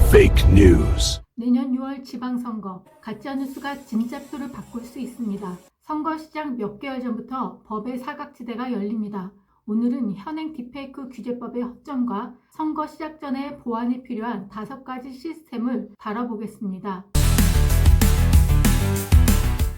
Fake news. 내년 6월 지방선거, 가짜뉴스가 진짜표를 바꿀 수 있습니다. 선거 시작 몇 개월 전부터 법의 사각지대가 열립니다. 오늘은 현행 딥페이크 규제법의 허점과 선거 시작 전에 보완이 필요한 5가지 시스템을 다뤄보겠습니다.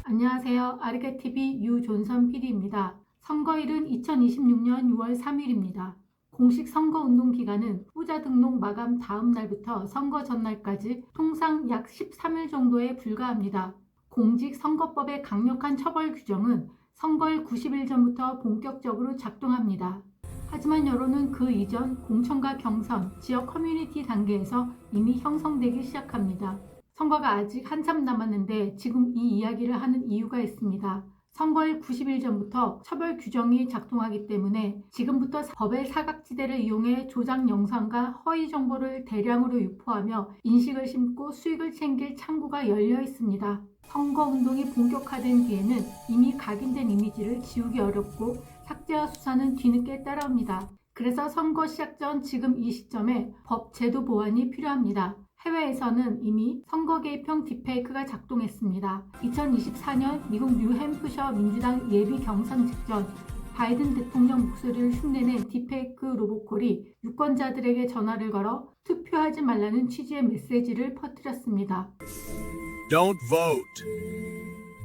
안녕하세요. 아르게TV 유존선 PD입니다. 선거일은 2026년 6월 3일입니다. 공식 선거운동 기간은 후자 등록 마감 다음 날부터 선거 전날까지 통상 약 13일 정도에 불과합니다. 공직선거법의 강력한 처벌 규정은 선거일 90일 전부터 본격적으로 작동합니다. 하지만 여론은 그 이전 공천과 경선, 지역 커뮤니티 단계에서 이미 형성되기 시작합니다. 선거가 아직 한참 남았는데 지금 이 이야기를 하는 이유가 있습니다. 선거일 90일 전부터 처벌 규정이 작동하기 때문에 지금부터 법의 사각지대를 이용해 조작 영상과 허위 정보를 대량으로 유포하며 인식을 심고 수익을 챙길 창구가 열려 있습니다. 선거운동이 본격화된 뒤에는 이미 각인된 이미지를 지우기 어렵고 삭제와 수사는 뒤늦게 따라옵니다. 그래서 선거 시작 전 지금 이 시점에 법 제도 보완이 필요합니다. 해외에서는 이미 선거 개입형 딥페이크가 작동했습니다. 2024년 미국 뉴햄프셔 민주당 예비 경선 직전 바이든 대통령 목소리를 흉내낸 딥페이크 로봇콜이 유권자들에게 전화를 걸어 투표하지 말라는 취지의 메시지를 퍼뜨렸습니다. Don't vote.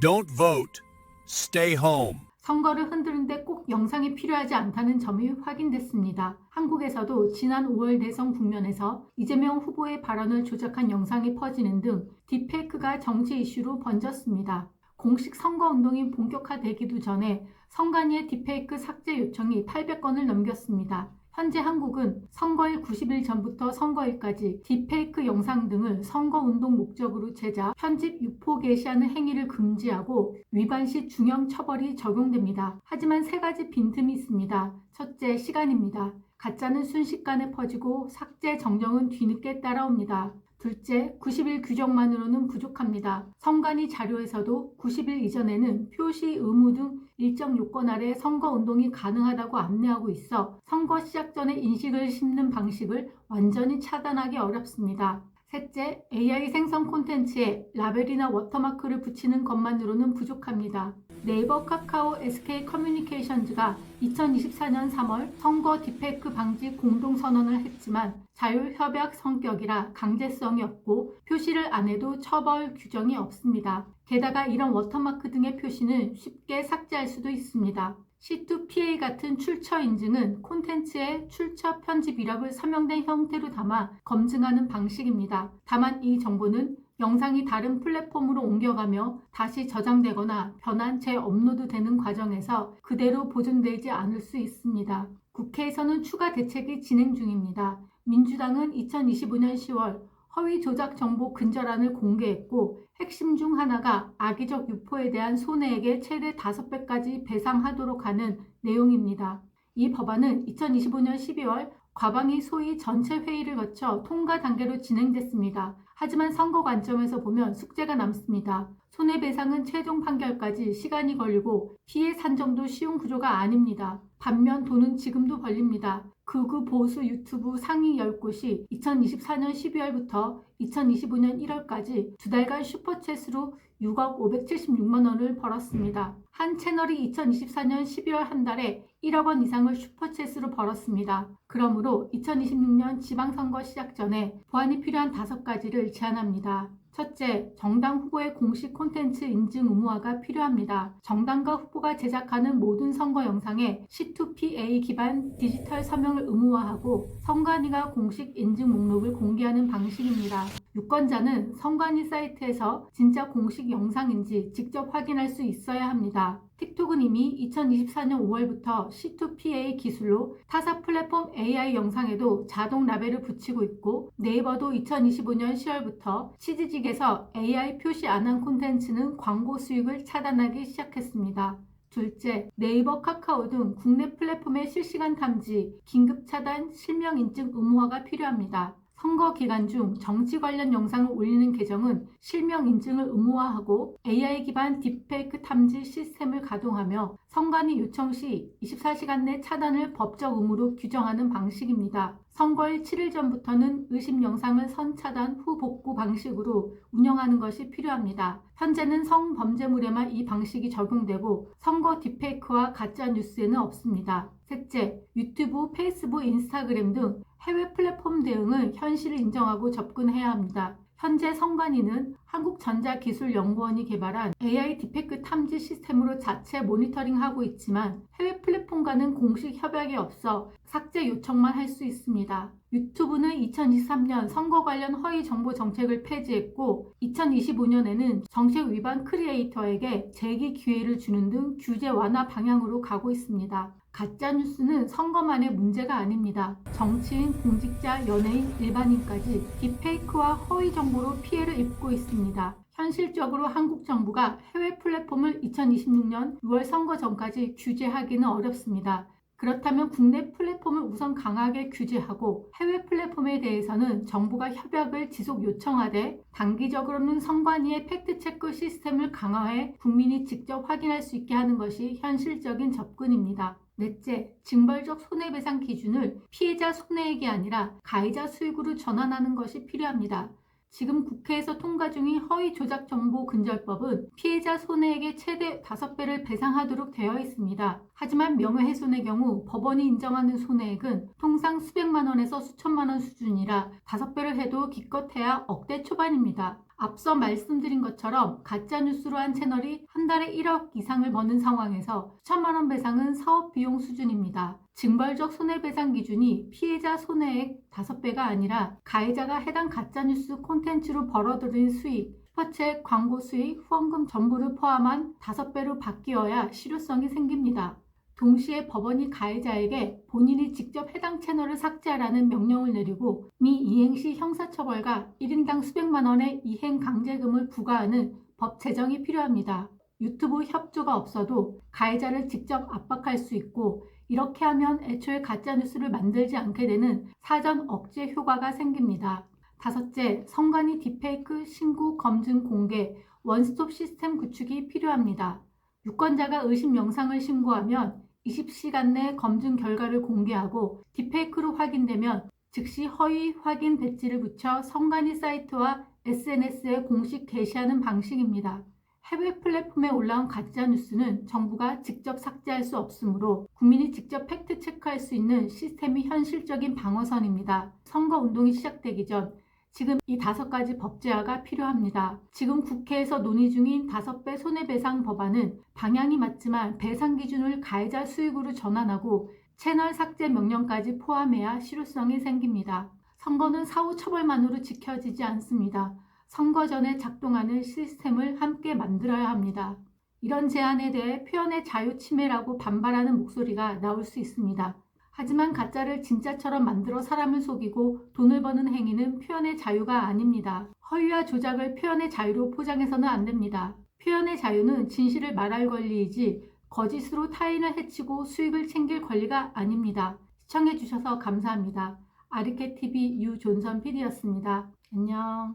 Don't vote. Stay home. 선거를 흔드는데 꼭 영상이 필요하지 않다는 점이 확인됐습니다. 한국에서도 지난 5월 대선 국면에서 이재명 후보의 발언을 조작한 영상이 퍼지는 등 딥페이크가 정치 이슈로 번졌습니다. 공식 선거운동이 본격화되기도 전에 선관위의 딥페이크 삭제 요청이 800건을 넘겼습니다. 현재 한국은 선거일 90일 전부터 선거일까지 딥페이크 영상 등을 선거운동 목적으로 제작, 편집, 유포, 게시하는 행위를 금지하고 위반 시 중형 처벌이 적용됩니다. 하지만 3가지 빈틈이 있습니다. 첫째, 시간입니다. 가짜는 순식간에 퍼지고 삭제 정정은 뒤늦게 따라옵니다. 둘째, 90일 규정만으로는 부족합니다. 선관위 자료에서도 90일 이전에는 표시 의무 등 일정 요건 아래 선거운동이 가능하다고 안내하고 있어 선거 시작 전에 인식을 심는 방식을 완전히 차단하기 어렵습니다. 셋째, AI 생성 콘텐츠에 라벨이나 워터마크를 붙이는 것만으로는 부족합니다. 네이버, 카카오, SK 커뮤니케이션즈가 2024년 3월 선거 딥페이크 방지 공동선언을 했지만 자율협약 성격이라 강제성이 없고 표시를 안 해도 처벌 규정이 없습니다. 게다가 이런 워터마크 등의 표시는 쉽게 삭제할 수도 있습니다. C2PA 같은 출처 인증은 콘텐츠의 출처 편집 이력을 서명된 형태로 담아 검증하는 방식입니다. 다만 이 정보는 영상이 다른 플랫폼으로 옮겨가며 다시 저장되거나 변환, 재업로드되는 과정에서 그대로 보존되지 않을 수 있습니다. 국회에서는 추가 대책이 진행 중입니다. 민주당은 2025년 10월 허위 조작 정보 근절안을 공개했고 핵심 중 하나가 악의적 유포에 대한 손해액의 최대 5배까지 배상하도록 하는 내용입니다. 이 법안은 2025년 12월 과방위 소위 전체 회의를 거쳐 통과 단계로 진행됐습니다. 하지만 선거 관점에서 보면 숙제가 남습니다. 손해배상은 최종 판결까지 시간이 걸리고 피해 산정도 쉬운 구조가 아닙니다. 반면 돈은 지금도 벌립니다. 극우 보수 유튜브 상위 10곳이 2024년 12월부터 2025년 1월까지 2달간 슈퍼챗으로 6억 576만 원을 벌었습니다. 한 채널이 2024년 12월 한 달에 1억 원 이상을 슈퍼챗으로 벌었습니다. 그러므로 2026년 지방선거 시작 전에 보완이 필요한 5가지를 제안합니다. 첫째, 정당 후보의 공식 콘텐츠 인증 의무화가 필요합니다. 정당과 후보가 제작하는 모든 선거 영상에 C2PA 기반 디지털 서명을 의무화하고 선관위가 공식 인증 목록을 공개하는 방식입니다. 유권자는 선관위 사이트에서 진짜 공식 영상인지 직접 확인할 수 있어야 합니다. 틱톡은 이미 2024년 5월부터 C2PA 기술로 타사 플랫폼 AI 영상에도 자동 라벨을 붙이고 있고 네이버도 2025년 10월부터 치즈직에서 AI 표시 안 한 콘텐츠는 광고 수익을 차단하기 시작했습니다. 둘째, 네이버, 카카오 등 국내 플랫폼의 실시간 탐지, 긴급 차단, 실명 인증 의무화가 필요합니다. 선거 기간 중 정치 관련 영상을 올리는 계정은 실명 인증을 의무화하고 AI 기반 딥페이크 탐지 시스템을 가동하며 선관위 요청 시 24시간 내 차단을 법적 의무로 규정하는 방식입니다. 선거일 7일 전부터는 의심 영상을 선차단 후 복구 방식으로 운영하는 것이 필요합니다. 현재는 성범죄물에만 이 방식이 적용되고 선거 딥페이크와 가짜 뉴스에는 없습니다. 셋째, 유튜브, 페이스북, 인스타그램 등 해외 플랫폼 대응을 현실을 인정하고 접근해야 합니다. 현재 선관위는 한국전자기술연구원이 개발한 AI 딥페이크 탐지 시스템으로 자체 모니터링하고 있지만 해외 플랫폼과는 공식 협약이 없어 삭제 요청만 할 수 있습니다. 유튜브는 2023년 선거 관련 허위 정보 정책을 폐지했고 2025년에는 정책 위반 크리에이터에게 재기 기회를 주는 등 규제 완화 방향으로 가고 있습니다. 가짜뉴스는 선거만의 문제가 아닙니다. 정치인, 공직자, 연예인, 일반인까지 딥페이크와 허위 정보로 피해를 입고 있습니다. 현실적으로 한국 정부가 해외 플랫폼을 2026년 6월 선거 전까지 규제하기는 어렵습니다. 그렇다면 국내 플랫폼을 우선 강하게 규제하고 해외 플랫폼에 대해서는 정부가 협약을 지속 요청하되 단기적으로는 선관위의 팩트체크 시스템을 강화해 국민이 직접 확인할 수 있게 하는 것이 현실적인 접근입니다. 넷째, 징벌적 손해배상 기준을 피해자 손해액이 아니라 가해자 수익으로 전환하는 것이 필요합니다. 지금 국회에서 통과 중인 허위조작정보근절법은 피해자 손해액의 최대 5배를 배상하도록 되어 있습니다. 하지만 명예훼손의 경우 법원이 인정하는 손해액은 통상 수백만 원에서 수천만 원 수준이라 5배를 해도 기껏해야 억대 초반입니다. 앞서 말씀드린 것처럼 가짜뉴스로 한 채널이 한 달에 1억 이상을 버는 상황에서 수천만 원 배상은 사업 비용 수준입니다. 징벌적 손해배상 기준이 피해자 손해액 5배가 아니라 가해자가 해당 가짜뉴스 콘텐츠로 벌어들인 수익, 슈퍼챗, 광고 수익, 후원금 전부를 포함한 5배로 바뀌어야 실효성이 생깁니다. 동시에 법원이 가해자에게 본인이 직접 해당 채널을 삭제하라는 명령을 내리고 미이행 시 형사처벌과 1인당 수백만 원의 이행 강제금을 부과하는 법 제정이 필요합니다. 유튜브 협조가 없어도 가해자를 직접 압박할 수 있고 이렇게 하면 애초에 가짜뉴스를 만들지 않게 되는 사전 억제 효과가 생깁니다. 다섯째, 선관위 딥페이크 신고 검증 공개 원스톱 시스템 구축이 필요합니다. 유권자가 의심 영상을 신고하면 20시간 내 검증 결과를 공개하고 딥페이크로 확인되면 즉시 허위 확인 배지를 붙여 선관위 사이트와 SNS에 공식 게시하는 방식입니다. 해외 플랫폼에 올라온 가짜뉴스는 정부가 직접 삭제할 수 없으므로 국민이 직접 팩트체크할 수 있는 시스템이 현실적인 방어선입니다. 선거운동이 시작되기 전 지금 이 5가지 법제화가 필요합니다. 지금 국회에서 논의 중인 5배 손해배상 법안은 방향이 맞지만 배상 기준을 가해자 수익으로 전환하고 채널 삭제 명령까지 포함해야 실효성이 생깁니다. 선거는 사후 처벌만으로 지켜지지 않습니다. 선거 전에 작동하는 시스템을 함께 만들어야 합니다. 이런 제안에 대해 표현의 자유 침해라고 반발하는 목소리가 나올 수 있습니다. 하지만 가짜를 진짜처럼 만들어 사람을 속이고 돈을 버는 행위는 표현의 자유가 아닙니다. 허위와 조작을 표현의 자유로 포장해서는 안 됩니다. 표현의 자유는 진실을 말할 권리이지 거짓으로 타인을 해치고 수익을 챙길 권리가 아닙니다. 시청해주셔서 감사합니다. 아리케TV 유존선 PD였습니다. 안녕.